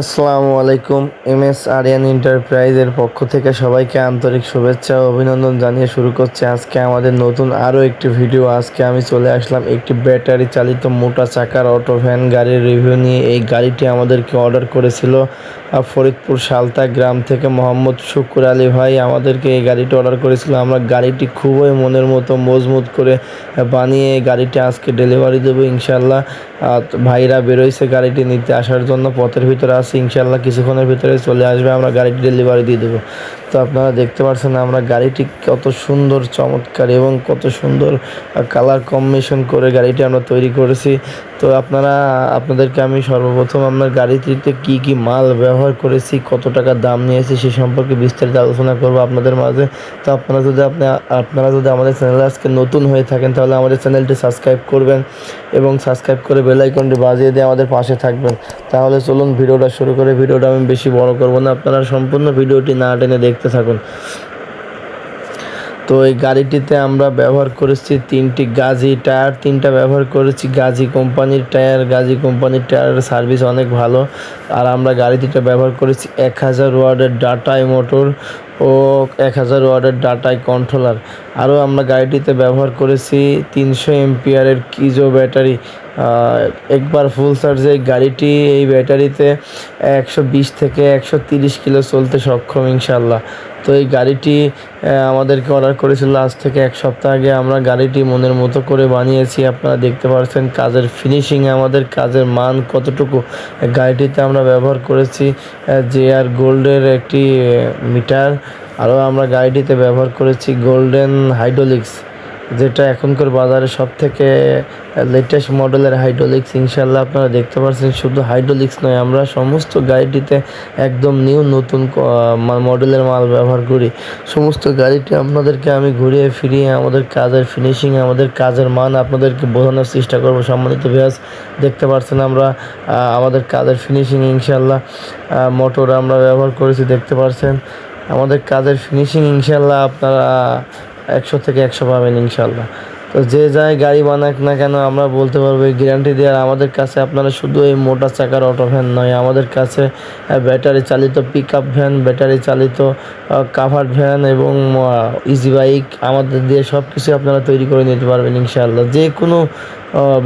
আসসালামু আলাইকুম। এমএস আরিয়ান এন্টারপ্রাইজের পক্ষ থেকে সবাইকে আন্তরিক শুভেচ্ছা ও অভিনন্দন জানিয়ে শুরু করছে আজকে আমাদের নতুন আরও একটি ভিডিও। আজকে আমি চলে আসলাম একটি ব্যাটারি চালিত মোটা চাকার অটো ভ্যান গাড়ির রিভিউ নিয়ে। এই গাড়িটি আমাদেরকে অর্ডার করেছিল ফরিদপুর সালতা গ্রাম থেকে মোহাম্মদ শুকুর আলী ভাই আমাদেরকে এই গাড়িটি অর্ডার করেছিল। আমরা গাড়িটি খুবই মনের মতো মজবুত করে বানিয়ে গাড়িটি আজকে ডেলিভারি দেবো ইনশাল্লাহ। ভাইরা বেরোইছে গাড়িটি নিতে আসার জন্য, পথের ভিতরে আছে, ইনশাল্লাহ কিছুক্ষণের ভিতরে চলে আসবে, আমরা গাড়িটি ডেলিভারি দিয়ে দেবো। তো আপনারা দেখতে পাচ্ছেন আমরা গাড়িটি কত সুন্দর চমৎকার এবং কত সুন্দর কালার কম্বিনেশন করে গাড়িটি আমরা তৈরি করেছি। তো আপনাদেরকে আমি সর্বপ্রথম আপনার গাড়িটিতে কি কি মাল ব্যবহার করেছি, কত টাকা দাম নিয়েছি সে সম্পর্কে বিস্তারিত আলোচনা করবো আপনাদের মাঝে। তো আপনারা যদি আমাদের চ্যানেলে আজকে নতুন হয়ে থাকেন তাহলে আমাদের চ্যানেলটি সাবস্ক্রাইব করবেন এবং সাবস্ক্রাইব করে বেল আইকনটি বাজিয়ে দিয়ে আমাদের পাশে থাকবেন। তাহলে চলুন ভিডিওটা শুরু করে। ভিডিওটা আমি বেশি বড় করব না, আপনারা সম্পূর্ণ ভিডিওটি না টেনে দেখতে থাকুন। তো এই গাড়িটিতে আমরা ব্যবহার করেছি তিনটা ব্যবহার করেছি গাজী কোম্পানির টায়ার। গাজী কোম্পানির টায়ারের সার্ভিস অনেক ভালো। আর আমরা গাড়িটিতে ব্যবহার করেছি 1000 ওয়াটের ডাটাই মোটর ও 1000 ওয়াটের ডাটাই কন্ট্রোলার। আরও আমরা গাড়িটিতে ব্যবহার করেছি 300 এমপিয়ারের কিজো ব্যাটারি। একবার ফুল চার্জে এই ব্যাটারিতে 120 থেকে 130 কিলো চলতে সক্ষম ইনশাল্লাহ। তো এই গাড়িটি আমাদেরকে অর্ডার করেছিল আজ থেকে এক সপ্তাহ আগে। আমরা গাড়িটি মনের মতো করে বানিয়েছি। আপনারা দেখতে পাচ্ছেন কাজের ফিনিশিং, আমাদের কাজের মান কতটুকু। গাড়িটিতে আমরা ব্যবহার করেছি JR গোল্ডের একটি মিটার। আরও আমরা গাড়িটিতে ব্যবহার করেছি গোল্ডেন হাইড্রোলিক্স, যেটা এখনকার বাজারে সব থেকে লেটেস্ট মডেলের হাইড্রোলিক্স। ইনশাল্লাহ আপনারা দেখতে পাচ্ছেন শুধু হাইড্রোলিক্স নয়, আমরা সমস্ত গাড়িটিতে একদম নতুন মডেলের মাল ব্যবহার করি। সমস্ত গাড়িটি আপনাদেরকে আমি ঘুরিয়ে ফিরিয়ে আমাদের কাজের ফিনিশিং, আমাদের কাজের মান আপনাদেরকে বোঝানোর চেষ্টা করব। সম্মানিত ভিউয়ার্স, দেখতে পাচ্ছেন আমরা আমাদের কাজের ফিনিশিং ইনশাল্লাহ। মোটর আমরা ব্যবহার করেছি, দেখতে পাচ্ছেন আমাদের কাজের ফিনিশিং ইনশাল্লাহ আপনারা 100 থেকে 100 পাবেন ইনশাল্লাহ। তো যে যাই গাড়ি বানাক না কেন আমরা বলতে পারবো এই গ্যারান্টি দেওয়ার। আমাদের কাছে আপনারা শুধু এই মোটা চাকার অটো ভ্যান নয়, আমাদের কাছে ব্যাটারি চালিত পিক আপ ভ্যান, ব্যাটারি চালিত কাভার্ড ভ্যান এবং ইজি বাইক আমাদের দিয়ে সব কিছু আপনারা তৈরি করে নিতে পারবেন ইনশাআল্লাহ। যে কোনো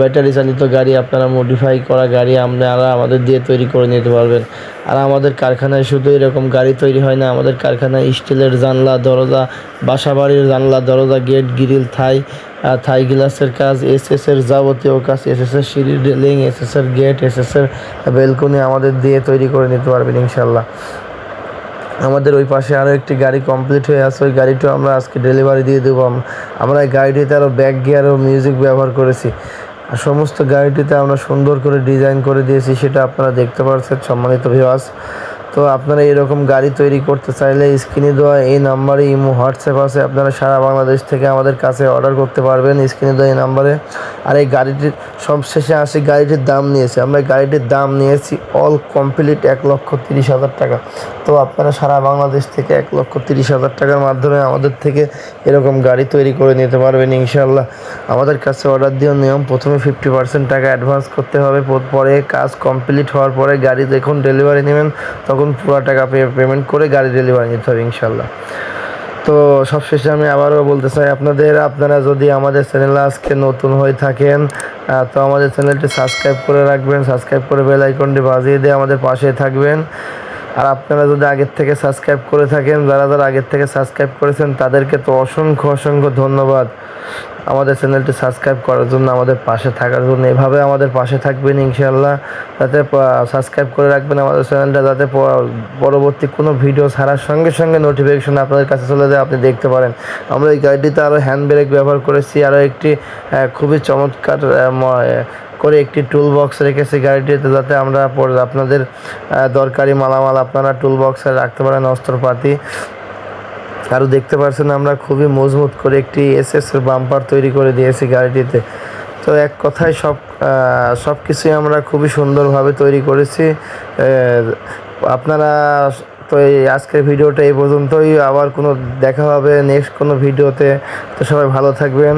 ব্যাটারি চালিত গাড়ি আপনারা মডিফাই করা গাড়ি আপনারা আমাদের দিয়ে তৈরি করে নিতে পারবেন। আর আমাদের কারখানায় শুধু এরকম গাড়ি তৈরি হয় না, আমাদের কারখানায় স্টিলের জানলা দরজা, বাসাবাড়ির জানলা দরজা, গেট গ্রিল, থাই গ্লাসের কাজ, এসএসের যাবতীয় কাজ, এসএসের সিঁড়ি রেলিং, এসএসের গেট, এসএসের ব্যালকনি আমাদের দিয়ে তৈরি করে নিতে পারবেন ইনশাল্লাহ। আমাদের ওই পাশে আরও একটি গাড়ি কমপ্লিট হয়ে আছে, ওই গাড়িটাও আমরা আজকে ডেলিভারি দিয়ে দেবো। আমরা এই গাড়িটিতে আরও ব্যাক গিয়ার ও মিউজিক ব্যবহার করেছি। আর সমস্ত গাড়িটিতে আমরা সুন্দর করে ডিজাইন করে দিয়েছি, সেটা আপনারা দেখতে পাচ্ছেন সম্মানিত ভিউয়ার্স। তো আপনারা এরকম গাড়ি তৈরি করতে চাইলে স্ক্রিনে দেওয়া এই নাম্বারে ইমো হোয়াটসঅ্যাপ আছে, আপনারা সারা বাংলাদেশ থেকে আমাদের কাছে অর্ডার করতে পারবেন স্ক্রিনে দেওয়া এই নাম্বারে। আর এই গাড়িটির সবশেষে আসি গাড়িটির দাম নিয়েছি, আমরা গাড়িটির দাম নিয়েছি অল কমপ্লিট 1,30,000 টাকা। তো আপনারা সারা বাংলাদেশ থেকে 1,30,000 টাকার মাধ্যমে আমাদের থেকে এরকম গাড়ি তৈরি করে নিতে পারবেন ইনশাল্লাহ। আমাদের কাছে অর্ডার দেওয়ার নিয়ম, প্রথমে 50% টাকা অ্যাডভান্স করতে হবে, পরে কাজ কমপ্লিট হওয়ার পরে গাড়ি যখন ডেলিভারি নেবেন তখন পুরো টাকা পেমেন্ট করে গাড়ি ডেলিভারি নিতে হবে ইনশাল্লাহ। তো সবশেষে আমি আবারও বলতে চাই আপনারা যদি আমাদের চ্যানেলে আজকে নতুন হয়ে থাকেন তো আমাদের চ্যানেলটি সাবস্ক্রাইব করে রাখবেন, সাবস্ক্রাইব করে বেল আইকনটি বাজিয়ে দিয়ে আমাদের পাশে থাকবেন। আর আপনারা যদি আগের থেকে সাবস্ক্রাইব করে থাকেন, যারা আগের থেকে সাবস্ক্রাইব করেছেন তাদেরকে তো অসংখ্য ধন্যবাদ আমাদের চ্যানেলটি সাবস্ক্রাইব করার জন্য, আমাদের পাশে থাকার জন্য। এভাবে আমাদের পাশে থাকবেন ইনশাআল্লাহ, যাতে সাবস্ক্রাইব করে রাখবেন আমাদের চ্যানেলটা, যাতে পরবর্তী কোনো ভিডিও ছাড়ার সঙ্গে সঙ্গে নোটিফিকেশন আপনাদের কাছে চলে যায়, আপনি দেখতে পারেন। আমরা এই গাড়িটিতে আরও হ্যান্ড ব্রেক ব্যবহার করেছি, আরও একটি খুবই চমৎকার করে একটি টুল বক্স রেখেছি গাড়িটিতে, যাতে আমরা আপনাদের দরকারি মালামাল আপনারা টুল বক্সে রাখতে পারেন, অস্ত্রপাতি। আরও দেখতে পাচ্ছেন আমরা খুবই মজবুত করে একটি এসএসের বাম্পার তৈরি করে দিয়েছি গাড়িটিতে। তো এক কথায় সব কিছুই আমরা খুবই সুন্দরভাবে তৈরি করেছি। আপনারা তো এই আজকের ভিডিওটা এই পর্যন্তই, আবার দেখা হবে নেক্সট কোনো ভিডিওতে। তো সবাই ভালো থাকবেন।